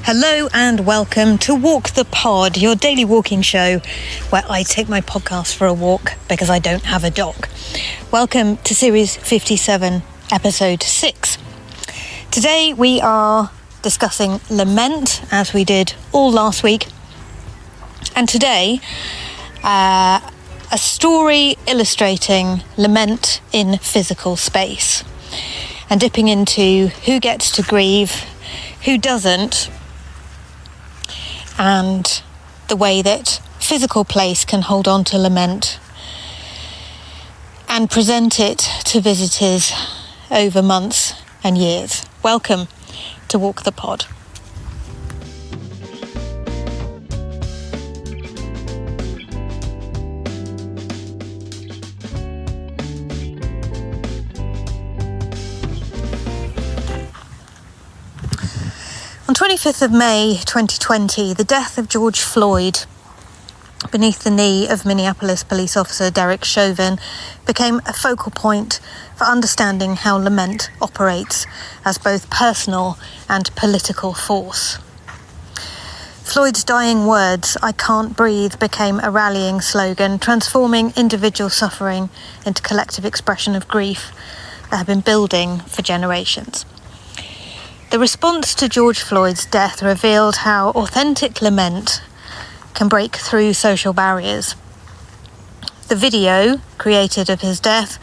Hello and welcome to Walk the Pod, your daily walking show where I take my podcast for a walk because I don't have a dog. Welcome to Series 57, Episode 6. Today we are discussing Lament, as we did all last week. And today, a story illustrating lament in physical space and dipping into who gets to grieve, who doesn't, and the way that physical place can hold on to lament and present it to visitors over months and years. Welcome to Walk the Pod. On 25th of May 2020, the death of George Floyd beneath the knee of Minneapolis police officer Derek Chauvin became a focal point for understanding how lament operates as both personal and political force. Floyd's dying words, "I can't breathe," became a rallying slogan, transforming individual suffering into collective expression of grief that had been building for generations. The response to George Floyd's death revealed how authentic lament can break through social barriers. The video created of his death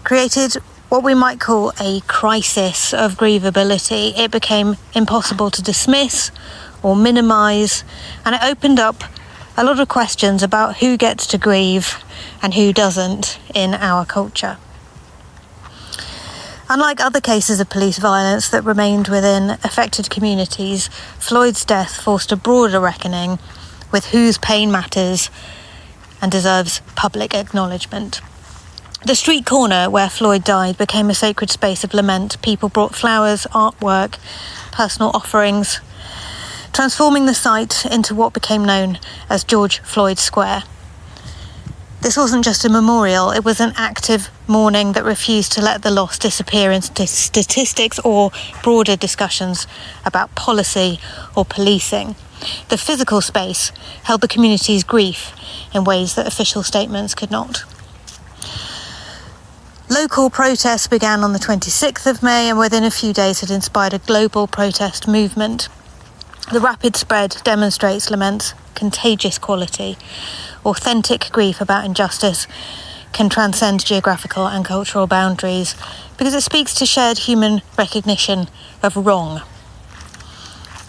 created what we might call a crisis of grievability. It became impossible to dismiss or minimise, and it opened up a lot of questions about who gets to grieve and who doesn't in our culture. Unlike other cases of police violence that remained within affected communities, Floyd's death forced a broader reckoning with whose pain matters and deserves public acknowledgement. The street corner where Floyd died became a sacred space of lament. People brought flowers, artwork, personal offerings, transforming the site into what became known as George Floyd Square. This wasn't just a memorial, it was an active mourning that refused to let the loss disappear into statistics or broader discussions about policy or policing. The physical space held the community's grief in ways that official statements could not. Local protests began on the 26th of May and within a few days had inspired a global protest movement. The rapid spread demonstrates lament's contagious quality. Authentic grief about injustice can transcend geographical and cultural boundaries because it speaks to shared human recognition of wrong.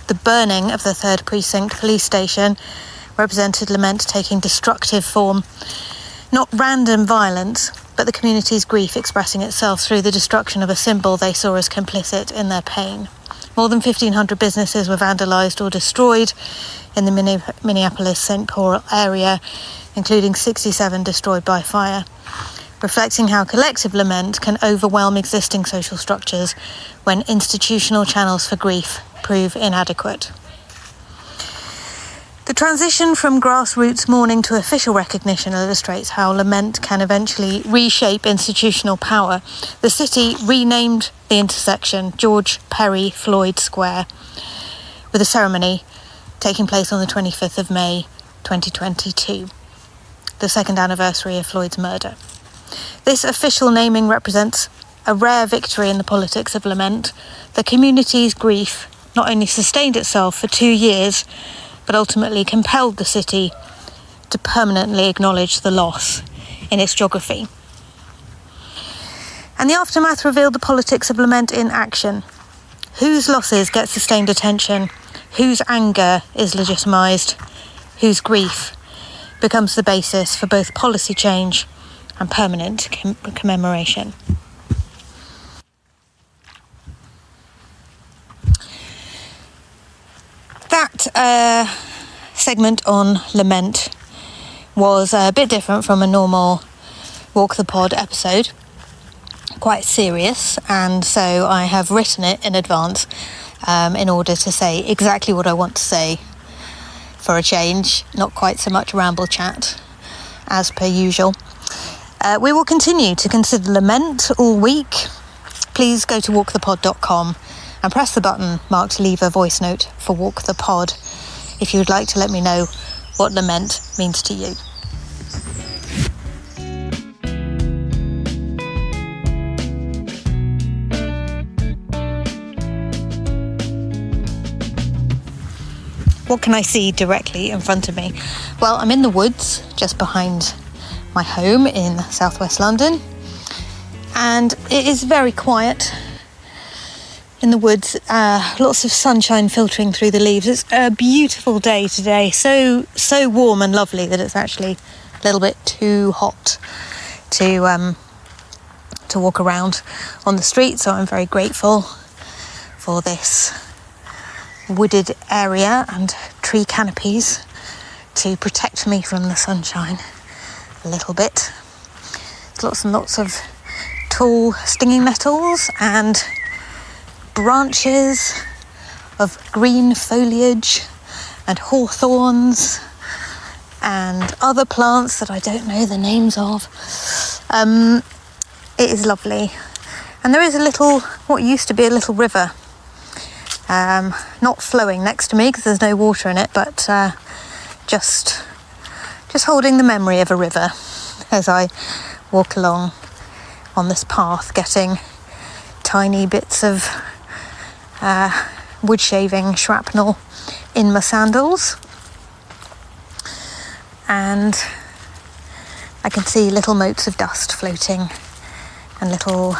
The burning of the 3rd Precinct police station represented lament taking destructive form, not random violence, but the community's grief expressing itself through the destruction of a symbol they saw as complicit in their pain. More than 1,500 businesses were vandalised or destroyed in the Minneapolis-St. Paul area, including 67 destroyed by fire, reflecting how collective lament can overwhelm existing social structures when institutional channels for grief prove inadequate. The transition from grassroots mourning to official recognition illustrates how lament can eventually reshape institutional power. The city renamed the intersection George Perry Floyd Square, with a ceremony taking place on the 25th of May 2022, the 2nd anniversary of Floyd's murder. This official naming represents a rare victory in the politics of lament. The community's grief not only sustained itself for 2 years, but ultimately compelled the city to permanently acknowledge the loss in its geography. And the aftermath revealed the politics of lament in action. Whose losses get sustained attention, whose anger is legitimised, whose grief becomes the basis for both policy change and permanent commemoration. That segment on lament was a bit different from a normal Walk the Pod episode, quite serious, and so I have written it in advance in order to say exactly what I want to say for a change, not quite so much ramble chat as per usual. We will continue to consider lament all week. Please go to walkthepod.com and press the button marked Leave a Voice Note for Walk the Pod if you would like to let me know what Lament means to you. What can I see directly in front of me? Well, I'm in the woods just behind my home in southwest London, and it is very quiet in the woods. Lots of sunshine filtering through the leaves. It's a beautiful day today, so warm and lovely that it's actually a little bit too hot to walk around on the street, so I'm very grateful for this wooded area and tree canopies to protect me from the sunshine a little bit. There's lots and lots of tall stinging nettles and branches of green foliage and hawthorns and other plants that I don't know the names of. It is lovely, and there is what used to be a little river, not flowing next to me because there's no water in it, but just holding the memory of a river as I walk along on this path, getting tiny bits of wood shaving shrapnel in my sandals. And I can see little motes of dust floating and little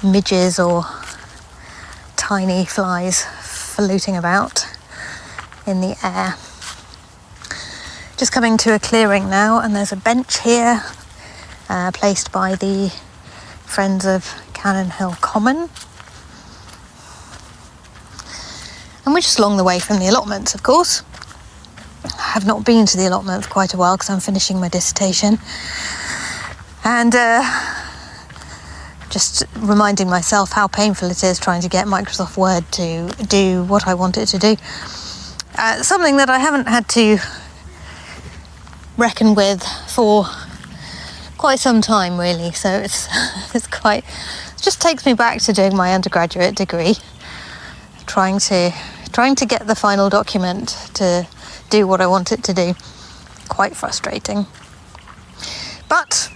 midges or tiny flies floating about in the air. Just coming to a clearing now, and there's a bench here placed by the Friends of Cannon Hill Common. And we're just along the way from the allotments, of course. I have not been to the allotment for quite a while because I'm finishing my dissertation. And just reminding myself how painful it is trying to get Microsoft Word to do what I want it to do. Something that I haven't had to reckon with for quite some time, really. So it just takes me back to doing my undergraduate degree, trying to get the final document to do what I want it to do. Quite frustrating. But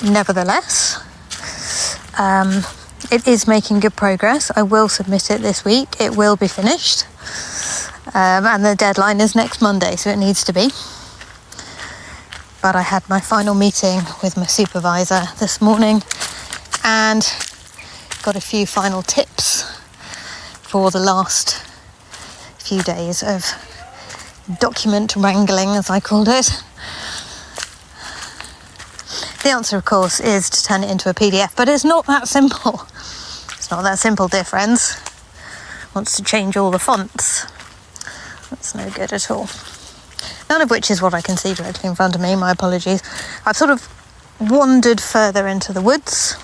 nevertheless, it is making good progress. I will submit it this week. It will be finished. And the deadline is next Monday, so it needs to be. But I had my final meeting with my supervisor this morning and got a few final tips for the last few days of document wrangling, as I called it. The answer, of course, is to turn it into a PDF, but it's not that simple. It's not that simple, dear friends. Wants to change all the fonts. That's no good at all. None of which is what I can see directly in front of me. My apologies. I've sort of wandered further into the woods,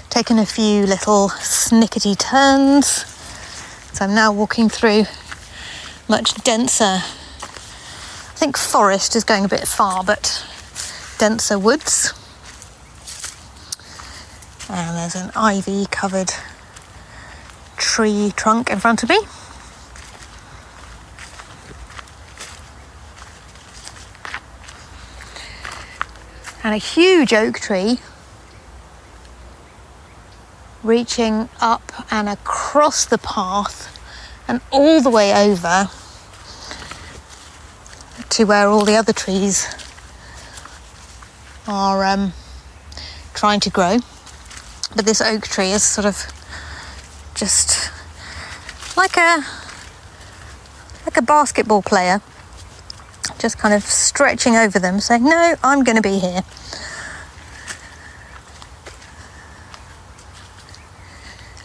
taken a few little snickety turns. So I'm now walking through much denser, I think forest is going a bit far, but denser woods. And there's an ivy covered tree trunk in front of me. And a huge oak tree reaching up and across the path and all the way over to where all the other trees are trying to grow. But this oak tree is sort of just like a basketball player, just kind of stretching over them, saying, no, I'm going to be here.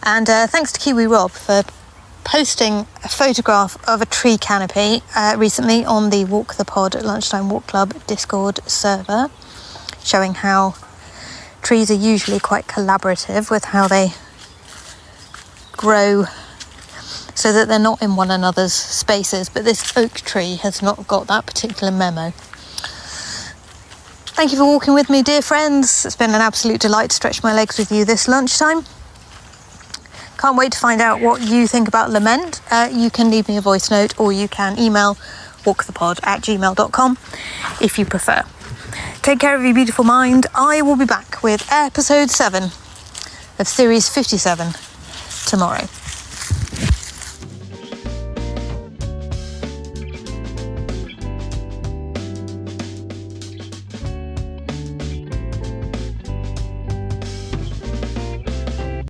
And thanks to Kiwi Rob for posting a photograph of a tree canopy recently on the Walk the Pod at Lunchtime Walk Club Discord server, showing how trees are usually quite collaborative with how they grow so that they're not in one another's spaces, but this oak tree has not got that particular memo. Thank you for walking with me, dear friends. It's been an absolute delight to stretch my legs with you this lunchtime. Can't wait to find out what you think about Lament. You can leave me a voice note, or you can email walkthepod@gmail.com if you prefer. Take care of your beautiful mind. I will be back with episode 7 of series 57 tomorrow.